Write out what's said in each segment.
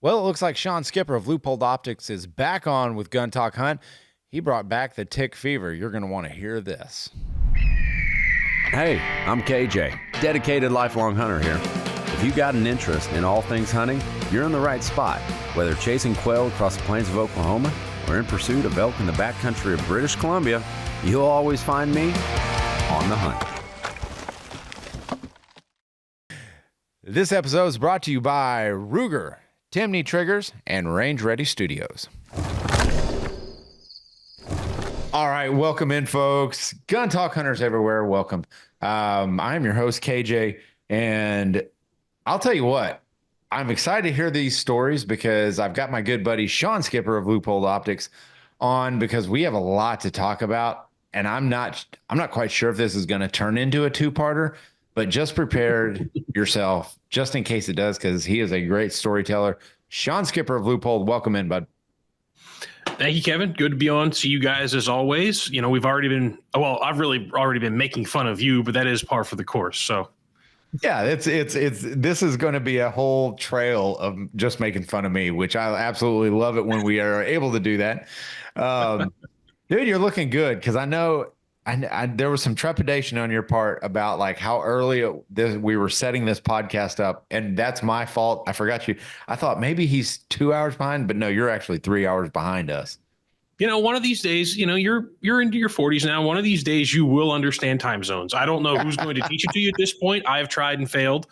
Well, it looks like Shawn Skipper of Leupold Optics is back on with Gun Talk Hunt. He brought back the tick fever. You're going to want to hear this. Hey, I'm KJ, dedicated lifelong hunter here. If you got an interest in all things hunting, you're in the right spot. Whether chasing quail across the plains of Oklahoma or in pursuit of elk in the backcountry of British Columbia, you'll always find me on the hunt. This episode is brought to you by Ruger, Timney Triggers, and Range Ready Studios. All right, welcome in, folks. Gun Talk Hunters everywhere, welcome. I'm your host, KJ, and I'll tell you what, I'm excited to hear these stories because I've got my good buddy Shawn Skipper of Leupold Optics on because we have a lot to talk about, and I'm not quite sure if this is going to turn into a two-parter, but just prepared yourself just in case it does because he is a great storyteller. Shawn Skipper of Leupold, welcome in, bud. Thank you, Kevin. Good to be on. See you guys as always. You know, I've really already been making fun of you, but that is par for the course. So yeah, this is going to be a whole trail of just making fun of me, which I absolutely love it when we are able to do that. Dude, you're looking good because I know there was some trepidation on your part about like how early we were setting this podcast up, and that's my fault. I forgot you. I thought maybe he's 2 hours behind, but no, you're actually 3 hours behind us. You know, one of these days, you know, you're into your 40s now. One of these days, you will understand time zones. I don't know who's going to teach it to you at this point. I've tried and failed,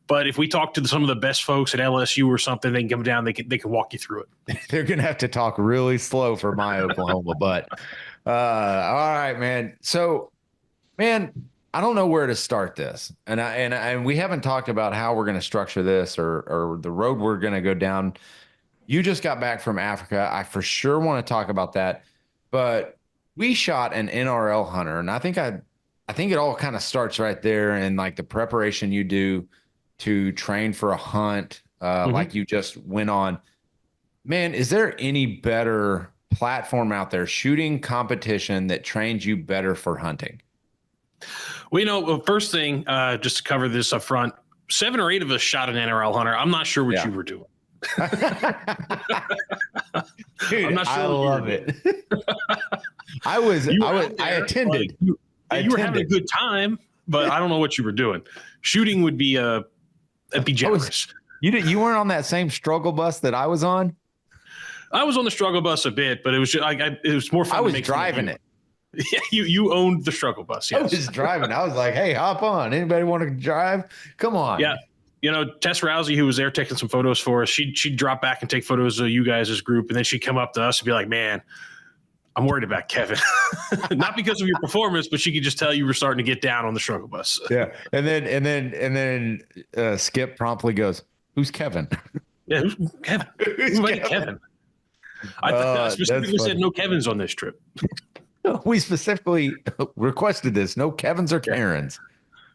but if we talk to some of the best folks at LSU or something, they can come down. They can walk you through it. They're gonna have to talk really slow for my Oklahoma, but. All right, man. So, man, I don't know where to start this, and we haven't talked about how we're going to structure this or the road we're going to go down. You just got back from Africa. I for sure want to talk about that, but we shot an NRL Hunter, and I think it all kind of starts right there, and like the preparation you do to train for a hunt, like you just went on. Man, is there any better platform out there, shooting competition that trains you better for hunting? Well, you know, first thing, just to cover this up front, 7 or 8 of us shot an NRL Hunter. I'm not sure what you were doing. Dude, I'm not sure. I love it. I attended. You were having a good time, but I don't know what you were doing. Shooting would be that'd be generous. You weren't on that same struggle bus that I was on? I was on the struggle bus a bit, but it was just, it was more fun. I was driving it. Yeah, you owned the struggle bus. Yes. I was driving. I was like, "Hey, hop on! Anybody want to drive? Come on!" Yeah, you know, Tess Rousey, who was there taking some photos for us, she'd drop back and take photos of you guys as group, and then she'd come up to us and be like, "Man, I'm worried about Kevin." Not because of your performance, but she could just tell you were starting to get down on the struggle bus. Yeah, and then Skip promptly goes, "Who's Kevin?" Yeah, who's Kevin? Who's Kevin? I specifically said no Kevins on this trip. We specifically requested this. No Kevins or Karens.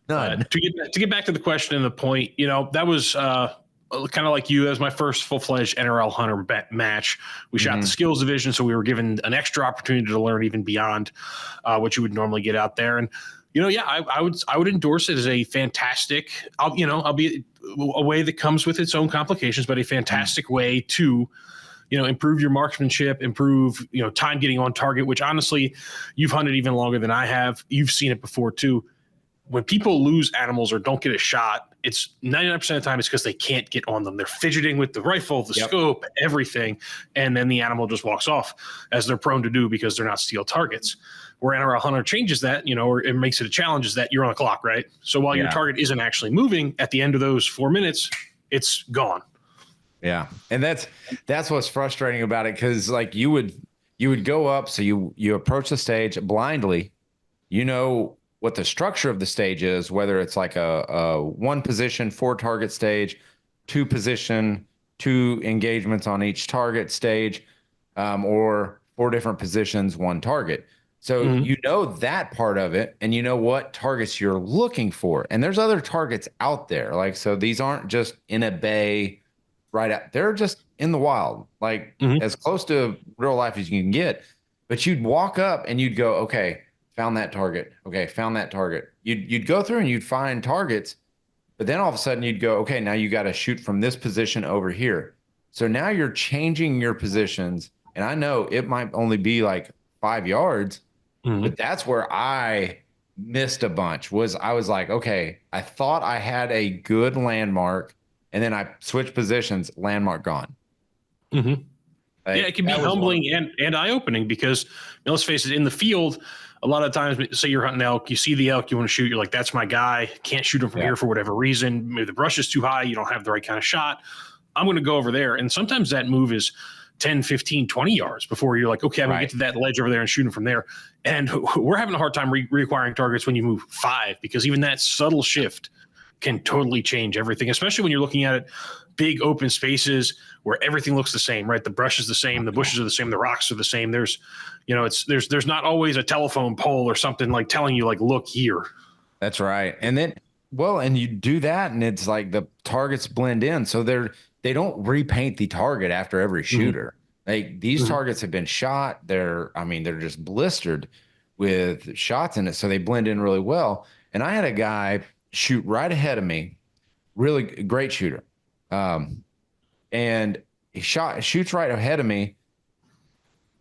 None. To get back to the question and the point, you know, that was kind of like you. That was my first full-fledged NRL Hunter match. We shot the skills division, so we were given an extra opportunity to learn even beyond what you would normally get out there. And you know, yeah, I would endorse it as a fantastic, albeit a way that comes with its own complications, but a fantastic way to, you know, improve your marksmanship, improve, you know, time getting on target, which honestly, you've hunted even longer than I have. You've seen it before too. When people lose animals or don't get a shot, it's 99% of the time it's because they can't get on them. They're fidgeting with the rifle, the scope, everything. And then the animal just walks off, as they're prone to do because they're not steel targets. Where NRL Hunter changes that, you know, or it makes it a challenge, is that you're on the clock, right? So while your target isn't actually moving, at the end of those 4 minutes, it's gone. Yeah. And that's what's frustrating about it. Cause like you would go up. So you approach the stage blindly, you know what the structure of the stage is, whether it's like a 1 position, 4 target stage, 2 position, 2 engagements on each target stage, or 4 different positions, 1 target. So you know that part of it, and you know what targets you're looking for. And there's other targets out there. Like, so these aren't just in a bay right out. They're just in the wild, like as close to real life as you can get. But you'd walk up and you'd go, okay, found that target. Okay, found that target. You'd go through and you'd find targets, but then all of a sudden you'd go, okay, now you got to shoot from this position over here. So now you're changing your positions. And I know it might only be like 5 yards, but that's where I missed a bunch. Was I was like, okay, I thought I had a good landmark, and then I switched positions, landmark gone. Mm-hmm. Yeah, Like it can be that was one of, humbling and eye-opening because, let's face it, in the field, a lot of times, say you're hunting elk, you see the elk, you want to shoot, you're like, that's my guy. Can't shoot him from here for whatever reason. Maybe the brush is too high, you don't have the right kind of shot. I'm going to go over there. And sometimes that move is 10, 15, 20 yards before you're like, okay, I'm going to get to that ledge over there and shoot him from there. And we're having a hard time reacquiring targets when you move 5, because even that subtle shift can totally change everything, especially when you're looking at it, big open spaces where everything looks the same, right? The brush is the same, the bushes are the same, the rocks are the same. There's, there's not always a telephone pole or something like telling you like, look here. That's right. And then, well, and you do that, and it's like the targets blend in, so they don't repaint the target after every shooter. Like these targets have been shot. They're just blistered with shots in it, so they blend in really well. And I had a guy shoot right ahead of me, really great shooter. And he shoots right ahead of me,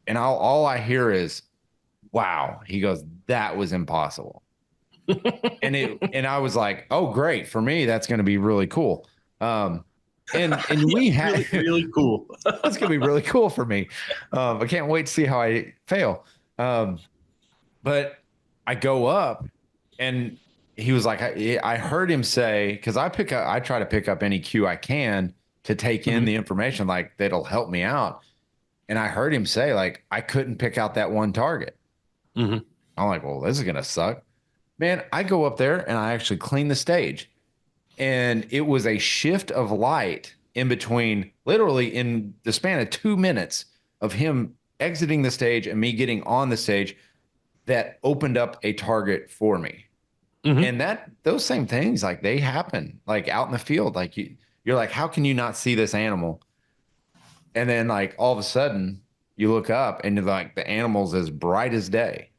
and all I hear is, wow. He goes, that was impossible. and I was like, oh, great. For me, that's going to be really cool. And we had really, really cool. That's going to be really cool for me. I can't wait to see how I fail. But I go up, and he was like, I heard him say, because I try to pick up any cue I can to take in the information, like that'll help me out. And I heard him say, like, I couldn't pick out that one target. I'm like, well, this is going to suck. Man, I go up there and I actually clean the stage. And it was a shift of light in between, literally in the span of 2 minutes of him exiting the stage and me getting on the stage, that opened up a target for me. And those same things, like they happen like out in the field. Like you're like, how can you not see this animal? And then like all of a sudden you look up and like the animal's as bright as day.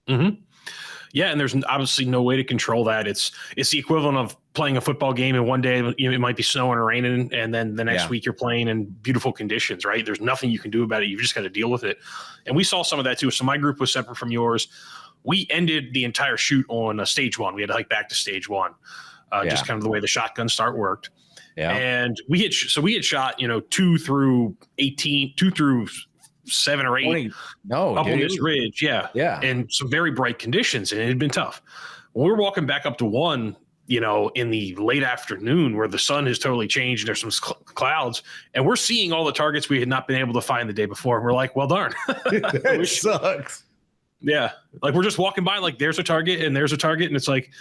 Yeah, and there's obviously no way to control that. It's the equivalent of playing a football game, and one day it might be snowing or raining, and then the next week you're playing in beautiful conditions, right? There's nothing you can do about it. You've just got to deal with it. And we saw some of that too. So my group was separate from yours. We ended the entire shoot on stage 1. We had to hike back to stage 1, just kind of the way the shotgun start worked. And we had shot 2 through 18, 2 through 7 or 8 up on this ridge. And some very bright conditions, and it had been tough. When we were walking back up to 1, in the late afternoon where the sun has totally changed and there's some clouds, and we're seeing all the targets we had not been able to find the day before. And we're like, well, darn. It sucks. Yeah. Like we're just walking by, like there's a target and there's a target. And it's like,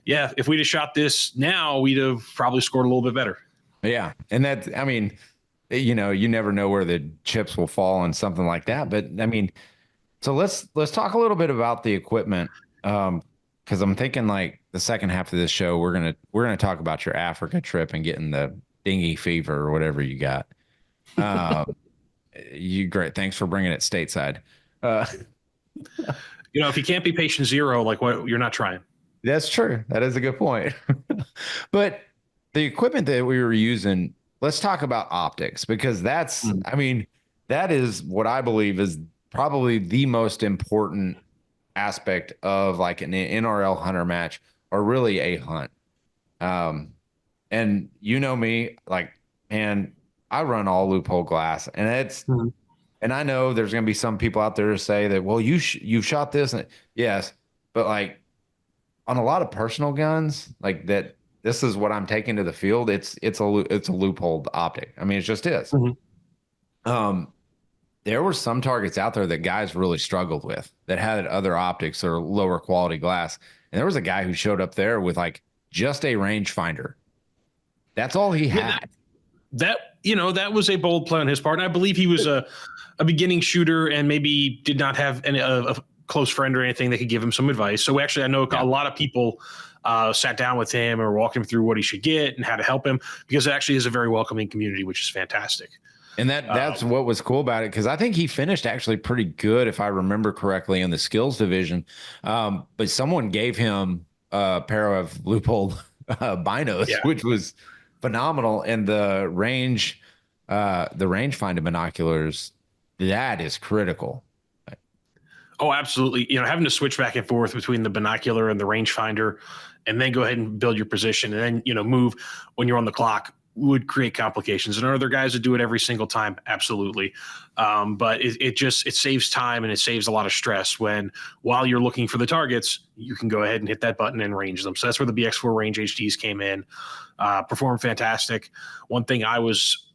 yeah, if we'd have shot this now, we'd have probably scored a little bit better. Yeah. And that, I mean, you never know where the chips will fall on something like that. But I mean, so let's talk a little bit about the equipment. Cause I'm thinking like the second half of this show, we're going to talk about your Africa trip and getting the dinghy fever or whatever you got. Great. Thanks for bringing it stateside. If you can't be patient zero, like what, you're not trying. That's true. That is a good point. But the equipment that we were using, let's talk about optics, because that's, I mean, that is what I believe is probably the most important aspect of like an NRL hunter match, or really a hunt. And me, like, man, I run all Leupold glass, and it's, and I know there's going to be some people out there to say that, well, you've shot this. And yes, but like on a lot of personal guns, like that, this is what I'm taking to the field. It's a Leupold optic. I mean, it just is. There were some targets out there that guys really struggled with that had other optics or lower quality glass. And there was a guy who showed up there with like just a rangefinder. That's all he had. That was a bold play on his part. And I believe he was a beginning shooter and maybe did not have a close friend or anything that could give him some advice. So actually, I know a lot of people sat down with him or walked him through what he should get and how to help him, because it actually is a very welcoming community, which is fantastic. And that's what was cool about it, because I think he finished actually pretty good, if I remember correctly, in the skills division. But someone gave him a pair of Leupold binos, which was phenomenal. And the range the rangefinder binoculars, that is critical. Oh, absolutely. Having to switch back and forth between the binocular and the rangefinder, and then go ahead and build your position, and then move when you're on the clock would create complications. And are there guys that do it every single time? Absolutely. But it saves time, and it saves a lot of stress when, while you're looking for the targets, you can go ahead and hit that button and range them. So that's where the BX4 Range HDs came in. Performed fantastic. One thing I was,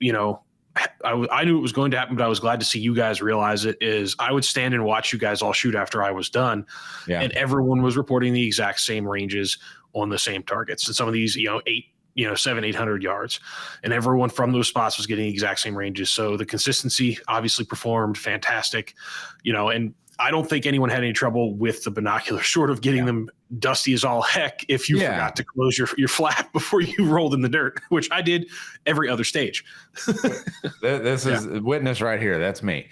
I knew it was going to happen, but I was glad to see you guys realize it, is I would stand and watch you guys all shoot after I was done. Yeah. And everyone was reporting the exact same ranges on the same targets. And some of these, 700-800 yards, and everyone from those spots was getting the exact same ranges. So the consistency obviously performed fantastic, and I don't think anyone had any trouble with the binocular, short of getting them dusty as all heck if you forgot to close your flap before you rolled in the dirt, which I did every other stage. This is witness right here. That's me.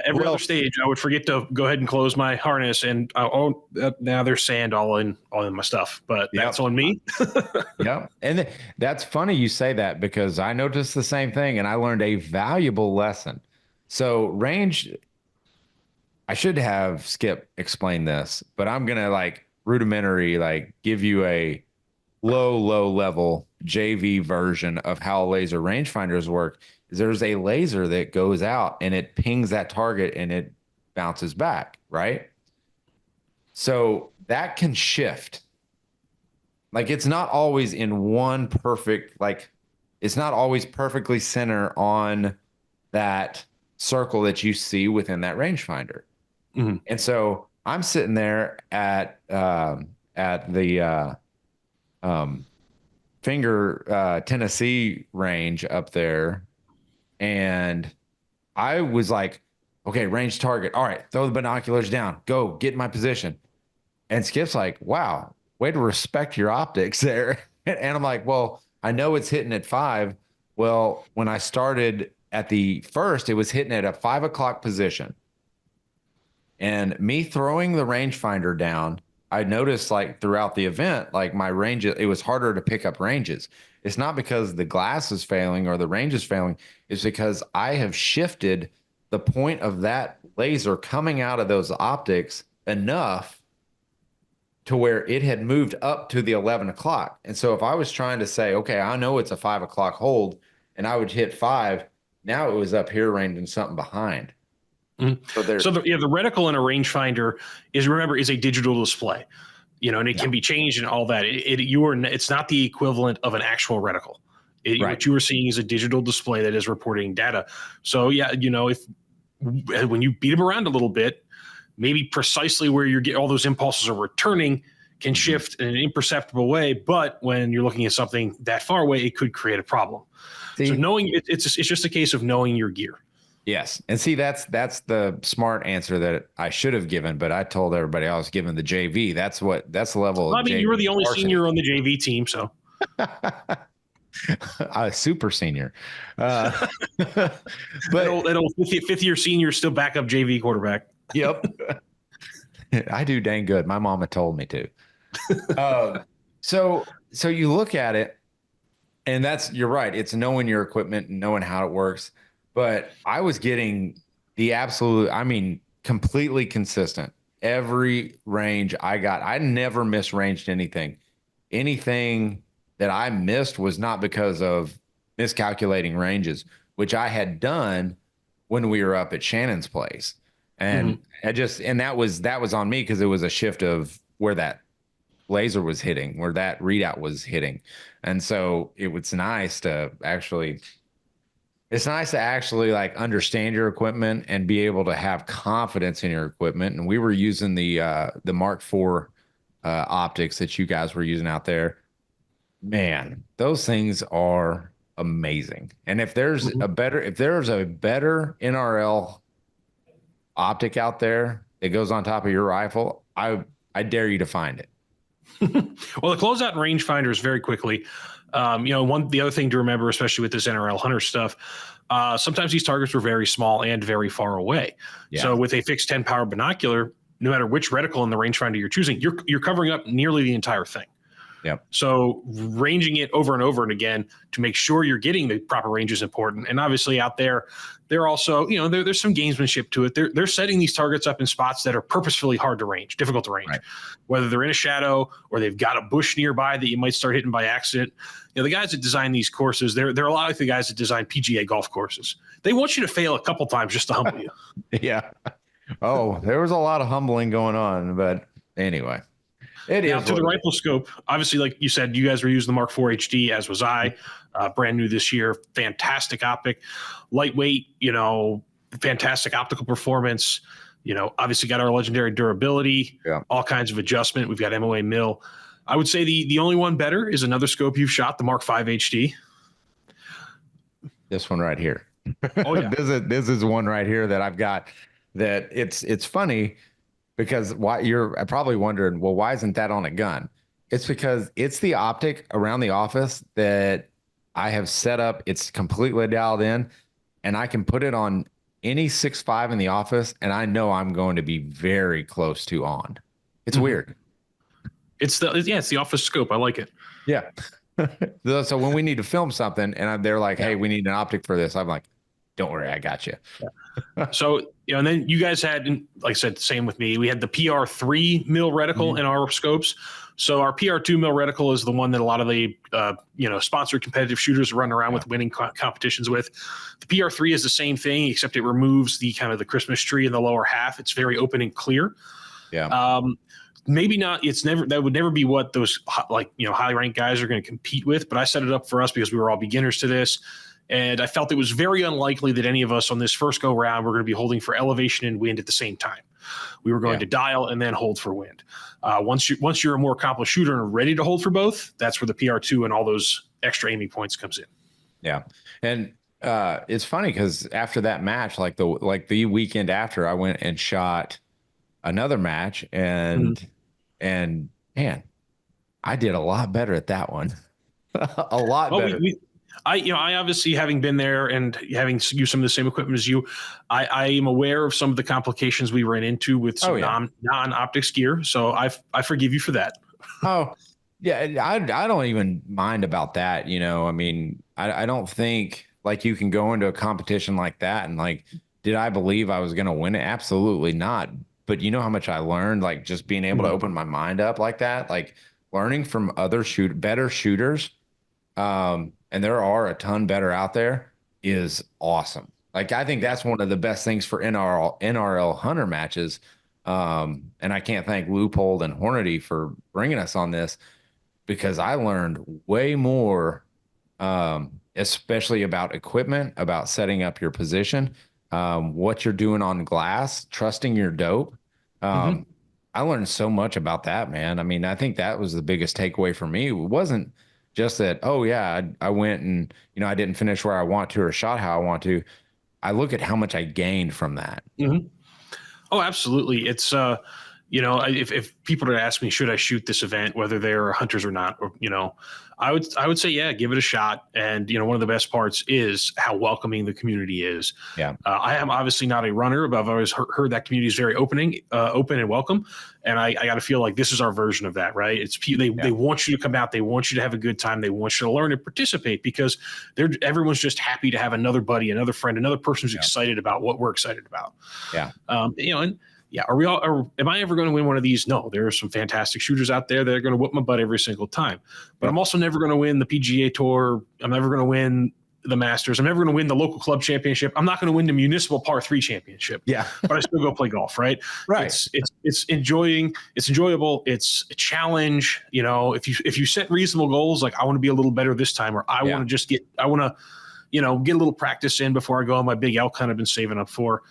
Every other stage, I would forget to go ahead and close my harness, and now there's sand all in my stuff. But that's on me. Yeah, and that's funny you say that, because I noticed the same thing, and I learned a valuable lesson. So range, I should have Skip explain this, but I'm gonna rudimentary give you a low level JV version of how laser rangefinders work. Is there's a laser that goes out and it pings that target and it bounces back, right? So that can shift. It's not always in one perfect, it's not always perfectly center on that circle that you see within that rangefinder. Mm-hmm. And so I'm sitting there at the Finger Tennessee range up there, and I was like, okay, range target. All right, throw the binoculars down. Go get in my position. And Skip's like, wow, way to respect your optics there. And I'm like, well, I know it's hitting at 5. Well, when I started at the first, it was hitting at a 5 o'clock position. And me throwing the rangefinder down, I noticed throughout the event, my range, it was harder to pick up ranges. It's not because the glass is failing or the range is failing. It's because I have shifted the point of that laser coming out of those optics enough to where it had moved up to the 11 o'clock. And so if I was trying to say, okay, I know it's a 5 o'clock hold, and I would hit 5, now it was up here ranging something behind. Mm-hmm. So the reticle in a rangefinder is a digital display, and it can be changed and all that. It's not the equivalent of an actual reticle. What you are seeing is a digital display that is reporting data. So if when you beat them around a little bit, maybe precisely where you get all those impulses are returning can shift in an imperceptible way. But when you're looking at something that far away, it could create a problem. So knowing it's just a case of knowing your gear. Yes. And see, that's the smart answer that I should have given, but I told everybody I was giving the JV. That's the level. Well, I mean, you were the only senior on the JV team, so. A super senior. But that old fifth year senior still backup JV quarterback. Yep. I do dang good. My mama told me to. So you look at it, and you're right. It's knowing your equipment and knowing how it works. But I was getting the absolute, completely consistent. Every range I got, I never misranged anything. Anything that I missed was not because of miscalculating ranges, which I had done when we were up at Shannon's place. And that was on me, because it was a shift of where that laser was hitting, where that readout was hitting. And so it was nice to actually understand your equipment and be able to have confidence in your equipment. And we were using the Mark IV optics that you guys were using out there. Man, those things are amazing. And if there's a better NRL optic out there that goes on top of your rifle, I dare you to find it. Well, the closeout and rangefinders very quickly. The other thing to remember, especially with this NRL Hunter stuff, sometimes these targets were very small and very far away. Yeah. So with a fixed 10 power binocular, no matter which reticle in the rangefinder you're choosing, you're covering up nearly the entire thing. Yep. So ranging it over and over and again to make sure you're getting the proper range is important. And obviously out there, they're also, there's some gamesmanship to it. They're setting these targets up in spots that are purposefully hard to range, difficult to range, right. Whether they're in a shadow or they've got a bush nearby that you might start hitting by accident. The guys that design these courses, they're a lot like the guys that design PGA golf courses. They want you to fail a couple times just to humble you. Yeah. Oh, there was a lot of humbling going on, but anyway. Now, to the rifle scope, obviously, like you said, you guys were using the Mark IV HD, as was I. Brand new this year. Fantastic optic, lightweight, fantastic optical performance. Obviously got our legendary durability, all kinds of adjustment. We've got MOA mill. I would say the only one better is another scope you've shot, the Mark V HD. This one right here. Oh, yeah. This is one right here that I've got that it's funny. Because why you're probably wondering, well, why isn't that on a gun? It's because it's the optic around the office that I have set up. It's completely dialed in, and I can put it on any 6.5 in the office, and I know I'm going to be very close to on. It's weird. It's the office scope. I like it. Yeah. So when we need to film something, and they're like, "Hey, we need an optic for this," I'm like, "Don't worry, I got you." Yeah. So, and then you guys had, like I said, same with me. We had the PR3 mil reticle in our scopes. So our PR2 mil reticle is the one that a lot of the, sponsored competitive shooters run around with, winning competitions with. The PR3 is the same thing, except it removes the kind of the Christmas tree in the lower half. It's very open and clear. Yeah. Maybe not. That would never be what those highly ranked guys are going to compete with. But I set it up for us because we were all beginners to this. And I felt it was very unlikely that any of us on this first go round were going to be holding for elevation and wind at the same time. We were going to dial and then hold for wind. Once you're a more accomplished shooter and ready to hold for both, that's where the PR2 and all those extra aiming points comes in. Yeah. And it's funny because after that match, like the weekend after, I went and shot another match, and man, I did a lot better at that one. A lot better. I obviously, having been there and having used some of the same equipment as you, I am aware of some of the complications we ran into with some non-optics gear. So I forgive you for that. Oh, yeah. I don't even mind about that. I mean, I don't think like you can go into a competition like that and like, did I believe I was going to win it? Absolutely not. But you know how much I learned, like just being able to open my mind up like that, like learning from other better shooters. And there are a ton better out there, is awesome. Like, I think that's one of the best things for NRL Hunter matches. And I can't thank Leupold and Hornady for bringing us on this, because I learned way more, especially about equipment, about setting up your position, what you're doing on glass, trusting your dope. I learned so much about that, man. I mean, I think that was the biggest takeaway for me. It wasn't just that, oh yeah, I went and, I didn't finish where I want to or shot how I want to. I look at how much I gained from that. Oh, absolutely. It's, if people were to ask me, should I shoot this event, whether they're hunters or not, or, I would say, yeah, give it a shot. And, one of the best parts is how welcoming the community is. Yeah. I am obviously not a runner, but I've always heard that community is very open and welcome. And I got to feel like this is our version of that, right? It's they want you to come out. They want you to have a good time. They want you to learn and participate, because everyone's just happy to have another buddy, another friend, another person who's excited about what we're excited about. Yeah. Am I ever going to win one of these? No, there are some fantastic shooters out there that are going to whoop my butt every single time. But I'm also never going to win the PGA Tour. I'm never going to win the Masters. I'm never going to win the local club championship. I'm not going to win the municipal par 3 championship. Yeah. But I still go play golf, right? Right. It's enjoyable. It's a challenge. If you set reasonable goals, like I want to be a little better this time, or I want to get a little practice in before I go on my big elk hunt I've been saving up for.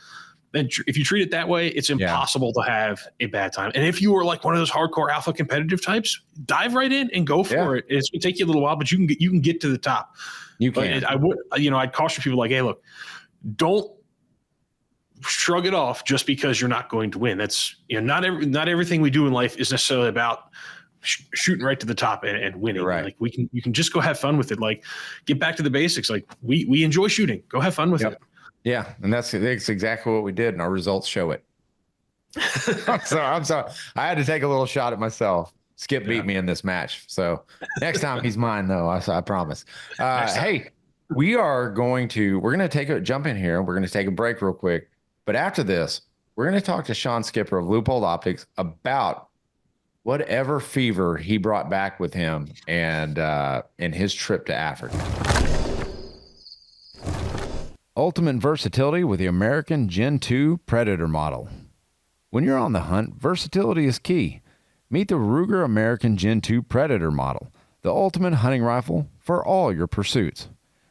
Then if you treat it that way, it's impossible to have a bad time. And if you are like one of those hardcore alpha competitive types, dive right in and go for it. It's going to take you a little while, but you can get to the top. You can. But I'd caution people like, hey, look, don't shrug it off just because you're not going to win. That's, not everything we do in life is necessarily about shooting right to the top and winning. Right. Like you can just go have fun with it. Like, get back to the basics. Like we enjoy shooting. Go have fun with it. Yeah, and that's exactly what we did, and our results show it. I'm sorry. I had to take a little shot at myself. Skip beat me in this match. So next time he's mine, though. I promise. Hey, we're going to jump in here. We're going to take a break real quick. But after this, we're going to talk to Shawn Skipper of Leupold Optics about whatever fever he brought back with him and in his trip to Africa. Ultimate versatility with the American Gen 2 Predator model. When you're on the hunt, versatility is key. Meet the Ruger American Gen 2 Predator model, the ultimate hunting rifle for all your pursuits.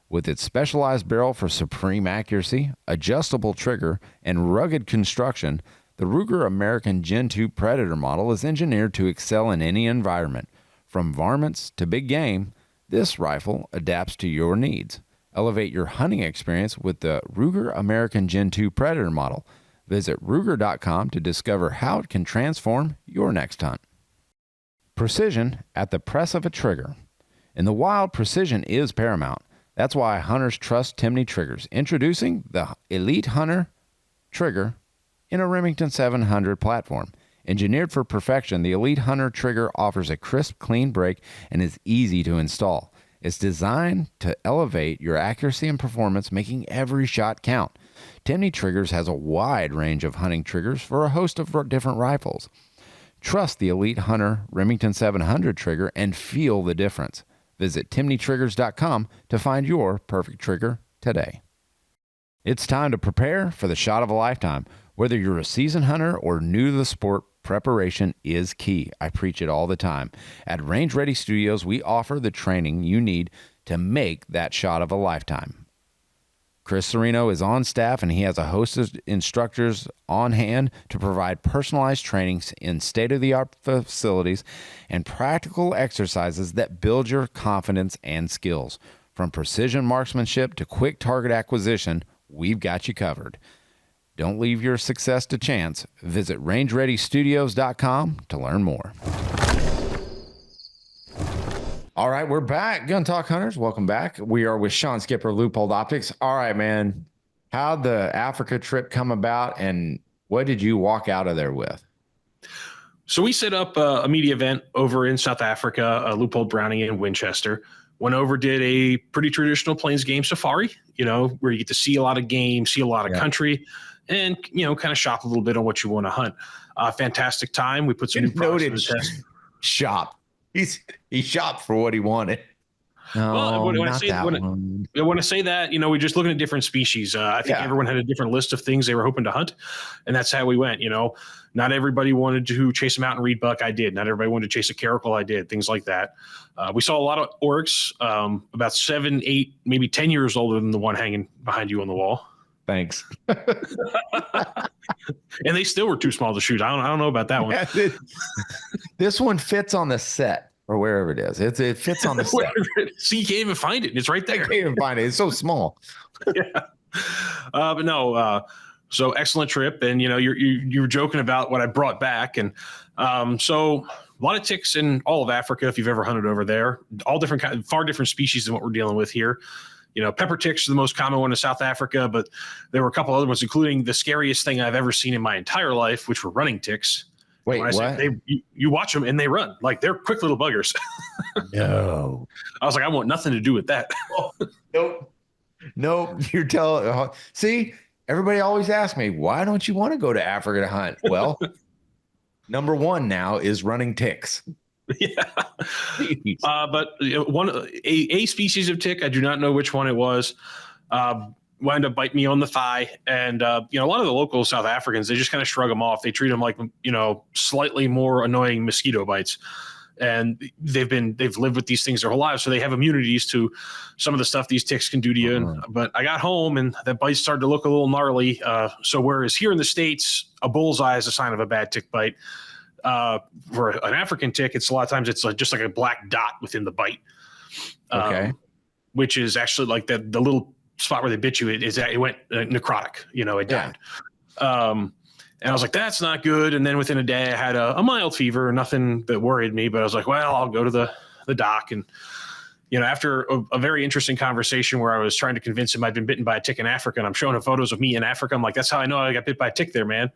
With its specialized barrel for supreme accuracy, adjustable trigger, and rugged construction, the Ruger American Gen 2 Predator model is engineered to excel in any environment. From varmints to big game, this rifle adapts to your needs. Elevate your hunting experience with the Ruger American Gen 2 Predator model. Visit Ruger.com to discover how it can transform your next hunt. Precision at the press of a trigger. In the wild, precision is paramount. That's why hunters trust Timney triggers. Introducing the Elite Hunter trigger in a Remington 700 platform. Engineered for perfection, the Elite Hunter trigger offers a crisp, clean break and is easy to install. It's designed to elevate your accuracy and performance, making every shot count. Timney Triggers has a wide range of hunting triggers for a host of different rifles. Trust the Elite Hunter Remington 700 trigger and feel the difference. Visit TimneyTriggers.com to find your perfect trigger today. It's time to prepare for the shot of a lifetime. Whether you're a seasoned hunter or new to the sport, preparation is key. I preach it all the time. At Range Ready Studios, we offer the training you need to make that shot of a lifetime. Chris Serino is on staff, and he has a host of instructors on hand to provide personalized trainings in state-of-the-art facilities and practical exercises that build your confidence and skills. From precision marksmanship to quick target acquisition, we've got you covered. Don't leave your success to chance. Visit rangereadystudios.com to learn more. All right, we're back. Gun Talk Hunters, welcome back. We are with Shawn Skipper, Leupold Optics. All right, man. How'd the Africa trip come about, and what did you walk out of there with? So we set up a media event over in South Africa, Leupold Browning in Winchester. Went over, did a pretty traditional plains game safari, where you get to see a lot of game, see a lot of country, and, kind of shop a little bit on what you want to hunt. Fantastic time. We put some new products in the test. Shop. He shopped for what he wanted. No, well, when I say that, we're just looking at different species. I think everyone had a different list of things they were hoping to hunt, and that's how we went. Not everybody wanted to chase a mountain reed buck. I did. Not everybody wanted to chase a caracal. I did. Things like that. We saw a lot of oryx, about 7, 8, maybe 10 years older than the one hanging behind you on the wall. Thanks. And they still were too small to shoot. I don't know about that one. Yeah, this one fits on the set or wherever it is. It fits on the set. See, you can't even find it. It's right there. I can't even find it. It's so small. Yeah. But no. So excellent trip, and you're joking about what I brought back, and so a lot of ticks in all of Africa. If you've ever hunted over there, all different kinds, far different species than what we're dealing with here. Pepper ticks are the most common one in South Africa, but there were a couple other ones, including the scariest thing I've ever seen in my entire life, which were running ticks. Wait, what? You watch them and they run like they're quick little buggers. No, I was like, I want nothing to do with that. Nope. You're telling. See, everybody always asks me, why don't you want to go to Africa to hunt? Well, number one now is running ticks. Yeah. But a species of tick, I do not know which one it was, wound up biting me on the thigh. And, a lot of the local South Africans, they just kind of shrug them off. They treat them like, slightly more annoying mosquito bites. And they've lived with these things their whole lives. So they have immunities to some of the stuff these ticks can do to you. But I got home and that bite started to look a little gnarly. So whereas here in the States, a bullseye is a sign of a bad tick bite. For an African tick, it's a lot of times it's just like a black dot within the bite. Okay. Which is actually like the little spot where they bit you. It went necrotic, it died. And I was like, that's not good. And then within a day I had a mild fever, nothing that worried me, but I was like, well, I'll go to the doc. And, after a very interesting conversation where I was trying to convince him I'd been bitten by a tick in Africa, and I'm showing him photos of me in Africa. I'm like, that's how I know I got bit by a tick there, man.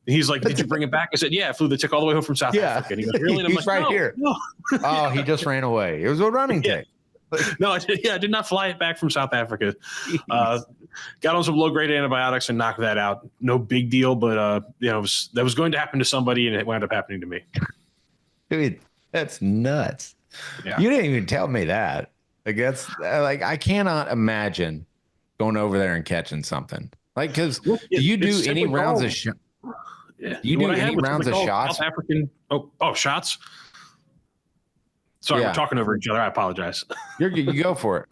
He's like, did you bring it back? I said, yeah, I flew the tick all the way home from South Africa. And he goes, really? And I'm He's like, right here. No. Oh, he just ran away. It was a running tick. No, I did not fly it back from South Africa. Got on some low-grade antibiotics and knocked that out. No big deal, but that was going to happen to somebody, and it wound up happening to me. Dude, that's nuts. Yeah. You didn't even tell me that. Like that's like I cannot imagine going over there and catching something. Like, because do you do any rounds of shots? Yeah. You do any rounds of shots? South African shots. Sorry, we're talking over each other. I apologize. You go for it.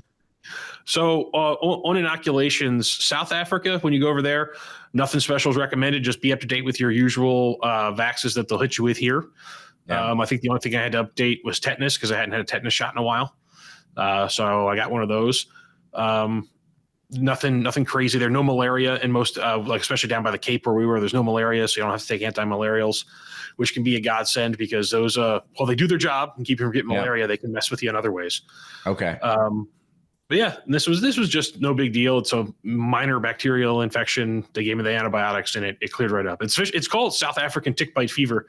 So on inoculations, South Africa, when you go over there, nothing special is recommended. Just be up to date with your usual vaxes that they'll hit you with here. Yeah. I think the only thing I had to update was tetanus because I hadn't had a tetanus shot in a while. So I got one of those. Nothing crazy there. No malaria in most, like especially down by the Cape where we were. There's no malaria, so you don't have to take anti-malarials, which can be a godsend because those, while they do their job and keep you from getting malaria, they can mess with you in other ways. Okay. But yeah, this was just no big deal. It's a minor bacterial infection. They gave me the antibiotics and it cleared right up. It's called South African tick bite fever,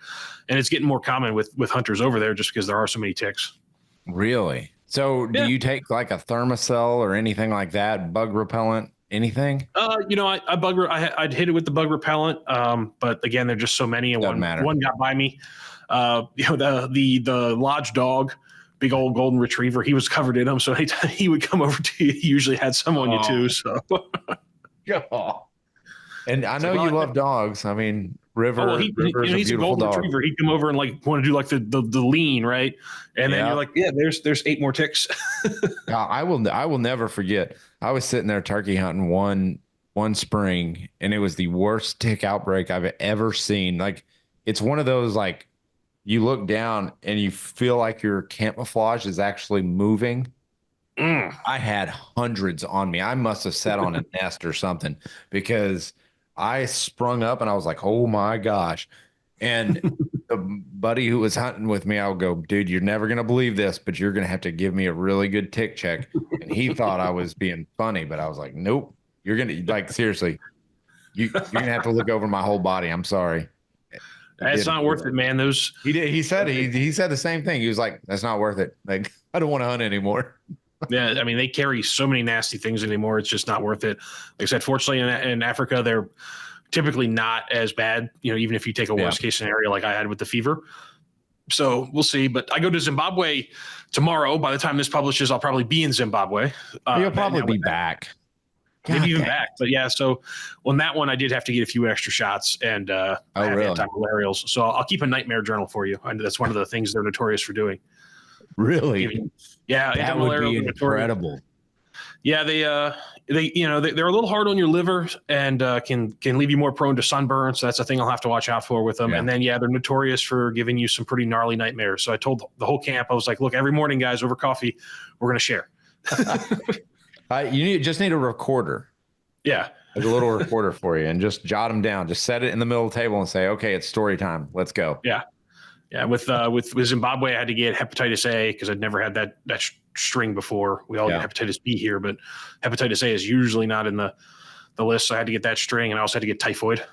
and it's getting more common with hunters over there just because there are so many ticks. Really? So do you take like a Thermacell or anything like that, bug repellent, anything? I'd hit it with the bug repellent. But again, there are just so many, and one got by me. The lodge dog, big old golden retriever, he was covered in them. So anytime he would come over to you, he usually had some on you too. So. And I know you love dogs. I mean, River's he's a golden retriever. He'd come over and like want to do like the lean, right? And then you're like, there's 8 more ticks. I will never forget. I was sitting there turkey hunting one spring, and it was the worst tick outbreak I've ever seen. Like, it's one of those, like, you look down and you feel like your camouflage is actually moving. I had hundreds on me. I must have sat on a nest or something because I sprung up and I was like, oh my gosh. And the buddy who was hunting with me, I would go, dude, you're never going to believe this, but you're going to have to give me a really good tick check. And he thought I was being funny, but I was like, nope, you're going to, like, seriously, you're going to have to look over my whole body. I'm sorry. It's not worth it, man. He did. He said the same thing. He was like, that's not worth it. Like, I don't want to hunt anymore. Yeah, I mean, they carry so many nasty things anymore. It's just not worth it. Like I said, fortunately, in Africa, they're typically not as bad, even if you take a worst case scenario like I had with the fever. So we'll see. But I go to Zimbabwe tomorrow. By the time this publishes, I'll probably be in Zimbabwe. You'll probably be back. Maybe even back. But yeah, so on that one, I did have to get a few extra shots and I have anti-malarials. So I'll keep a nightmare journal for you. And that's one of the things they're notorious for doing. Really? Yeah, that would be incredible. Yeah, they're a little hard on your liver and can leave you more prone to sunburn. So that's a thing I'll have to watch out for with them. Yeah. And then they're notorious for giving you some pretty gnarly nightmares. So I told the whole camp, I was like, look, every morning, guys, over coffee, we're gonna share. You just need a recorder. Yeah, like a little recorder for you, and just jot them down. Just set it in the middle of the table and say, okay, it's story time. Let's go. Yeah. Yeah, with Zimbabwe, I had to get hepatitis A because I'd never had that string bore. We all get hepatitis B here, but hepatitis A is usually not in the list. So I had to get that string, and I also had to get typhoid.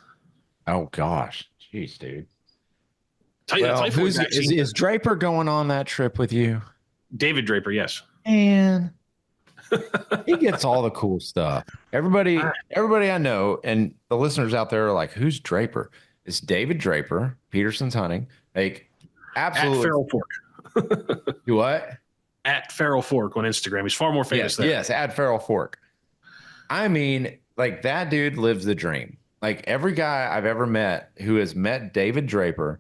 Oh gosh, jeez, dude. Typhoid is Draper going on that trip with you? David Draper, yes. And he gets all the cool stuff. Everybody I know, and the listeners out there are like, "Who's Draper?" It's David Draper, Peterson's Hunting. Like, absolutely. At Feral Fork. You what? At Feral Fork on Instagram. He's far more famous there. Yes, at Feral Fork. I mean, like, that dude lives the dream. Like, every guy I've ever met who has met David Draper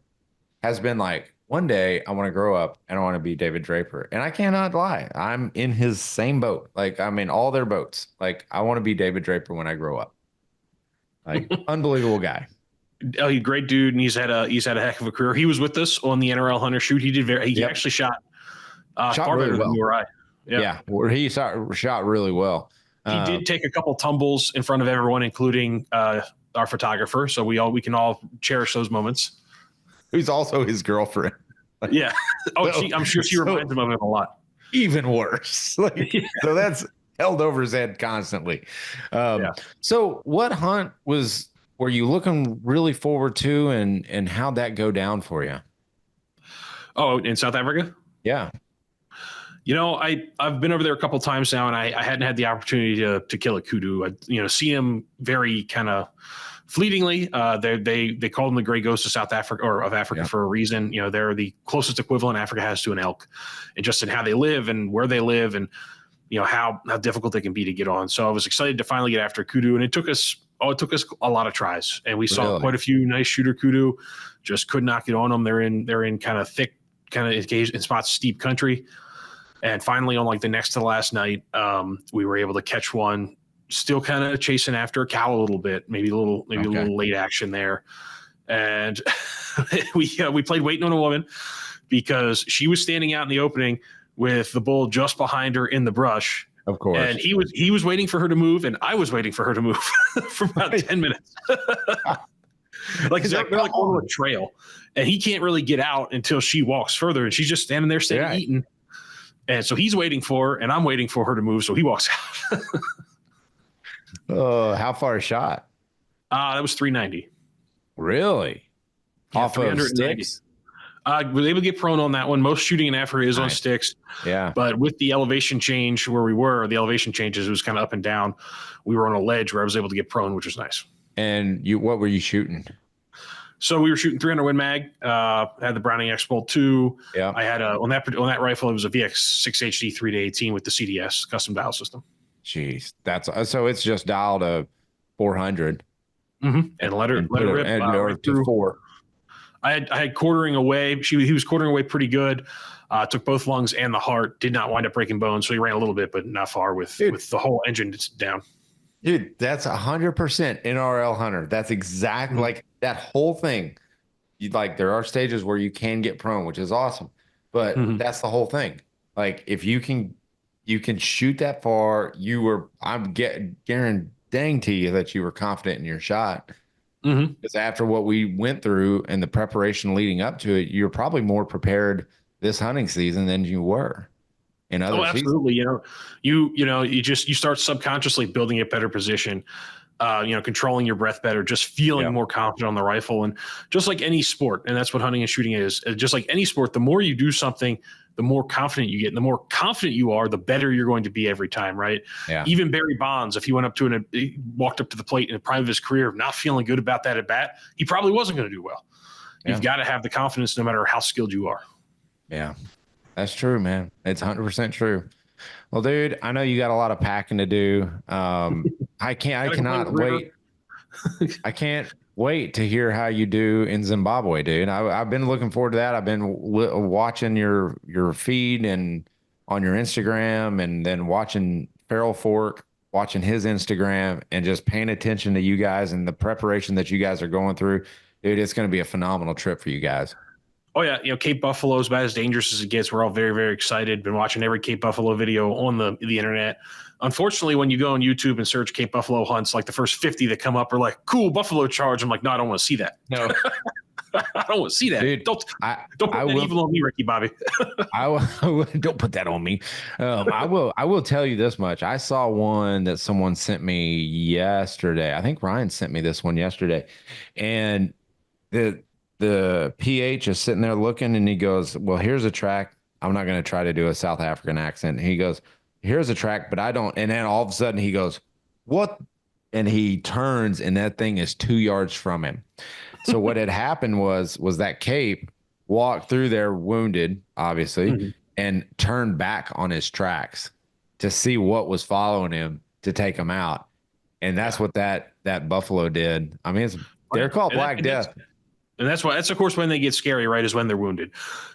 has been like, one day I want to grow up and I want to be David Draper. And I cannot lie. I'm in his same boat. Like, I'm in all their boats. Like, I want to be David Draper when I grow up. Like, unbelievable guy. Oh, he's a great dude, and he's had a heck of a career. He was with us on the NRL Hunter shoot. He actually shot far really better well. than you or I. Yeah, he shot really well. He did take a couple tumbles in front of everyone, including our photographer. So we can all cherish those moments. Who's also his girlfriend. Yeah. I'm sure she reminds him of him a lot. Even worse. So that's held over his head constantly. So what hunt was were you looking really forward to, and how'd that go down for you? Oh, in South Africa? Yeah. I've been over there a couple of times now, and I hadn't had the opportunity to kill a kudu. I see him very kind of fleetingly. They call them the gray ghost of South Africa, or of Africa, Yeah. for a reason. They're the closest equivalent Africa has to an elk, and just in how they live and where they live, and how difficult they can be to get on. So I was excited to finally get after a kudu, and it took us a lot of tries, and we saw Really? quite a few nice shooter kudu. Just could not get on them. They're in kind of thick, kind of in spots steep country. And finally, on like the next to the last night, we were able to catch one. Still kind of chasing after a cow a little bit, maybe a little late action there. And we played waiting on a woman, because she was standing out in the opening with the bull just behind her in the brush. Of course. And he was waiting for her to move, and I was waiting for her to move for about 10 minutes. Like they're like on a trail, and he can't really get out until she walks further, and she's just standing there eating. And so he's waiting for her, and I'm waiting for her to move. So he walks out. Oh, how far a shot? That was 390. Really? Yeah, Off of sticks? Was able to get prone on that one. Most shooting in Africa is on sticks. Yeah. But with the elevation change where we were, the elevation changes, it was kind of up and down. We were on a ledge where I was able to get prone, which was nice. And what were you shooting? So we were shooting 300 Win Mag. Had the Browning X-Bolt 2. Yeah. I had on that rifle, it was a VX6 HD 3-18 with the CDS custom dial system. Jeez, so it's just dialed to 400. Mm-hmm. And let her rip to 4. I had quartering away. He was quartering away pretty good. Took both lungs and the heart. Did not wind up breaking bones, so he ran a little bit, but not far with the whole engine down. Dude, that's 100% NRL Hunter. That's exactly like that whole thing. There are stages where you can get prone, which is awesome, but that's the whole thing. Like if you can shoot that far, I'm guaranteeing you that you were confident in your shot. Because after what we went through and the preparation leading up to it, you're probably more prepared this hunting season than you were in other seasons. Absolutely. You start subconsciously building a better position, controlling your breath better, just feeling more confident on the rifle. And just like any sport, and that's what hunting and shooting is, just like any sport, the more you do something, the more confident you get. And the more confident you are, the better you're going to be every time, right? Yeah. Even Barry Bonds, if he walked up to the plate in the prime of his career, not feeling good about that at bat, he probably wasn't going to do well. You've got to have the confidence no matter how skilled you are. Yeah, that's true, man. It's 100% true. Well, dude, I know you got a lot of packing to do. I cannot wait. I can't wait to hear how you do in Zimbabwe, dude. I've been looking forward to that. I've been watching your feed and on your Instagram, and then watching Feral Fork, watching his Instagram, and just paying attention to you guys and the preparation that you guys are going through. Dude, it's going to be a phenomenal trip for you guys. Oh yeah, Cape Buffalo is about as dangerous as it gets. We're all very, very excited. Been watching every Cape Buffalo video on the internet. Unfortunately, when you go on YouTube and search Cape Buffalo hunts, like the first 50 that come up are like, cool buffalo charge. I'm like, no, I don't want to see that. No, I don't want to see that. Dude, don't put that evil on me, Ricky Bobby. Don't put that on me. I will tell you this much. I saw one that someone sent me yesterday. I think Ryan sent me this one yesterday, and the PH is sitting there looking, and he goes, well, here's a track. I'm not going to try to do a South African accent. He goes, here's a track, but I don't. And then all of a sudden he goes, what? And he turns, and that thing is 2 yards from him. So what had happened was that Cape walked through there wounded, obviously, and turned back on his tracks to see what was following him to take him out. And that's what that buffalo did. I mean, they're called Black Death. And that's of course, when they get scary, right, is when they're wounded.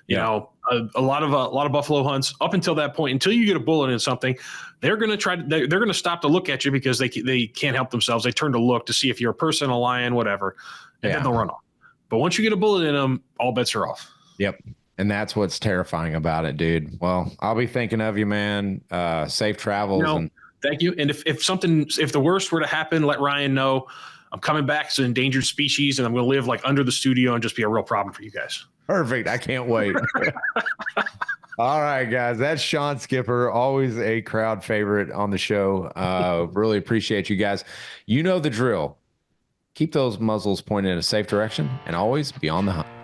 You know, a lot of buffalo hunts up until that point, until you get a bullet in something, they're going to they're going to stop to look at you because they can't help themselves. They turn to look to see if you're a person, a lion, whatever, and then they'll run off. But once you get a bullet in them, all bets are off. Yep. And that's what's terrifying about it, dude. Well, I'll be thinking of you, man. Safe travels. Thank you. And if the worst were to happen, let Ryan know. I'm coming back as an endangered species, and I'm going to live like under the studio and just be a real problem for you guys. Perfect. I can't wait. All right, guys. That's Shawn Skipper, always a crowd favorite on the show. Really appreciate you guys. You know the drill. Keep those muzzles pointed in a safe direction and always be on the hunt.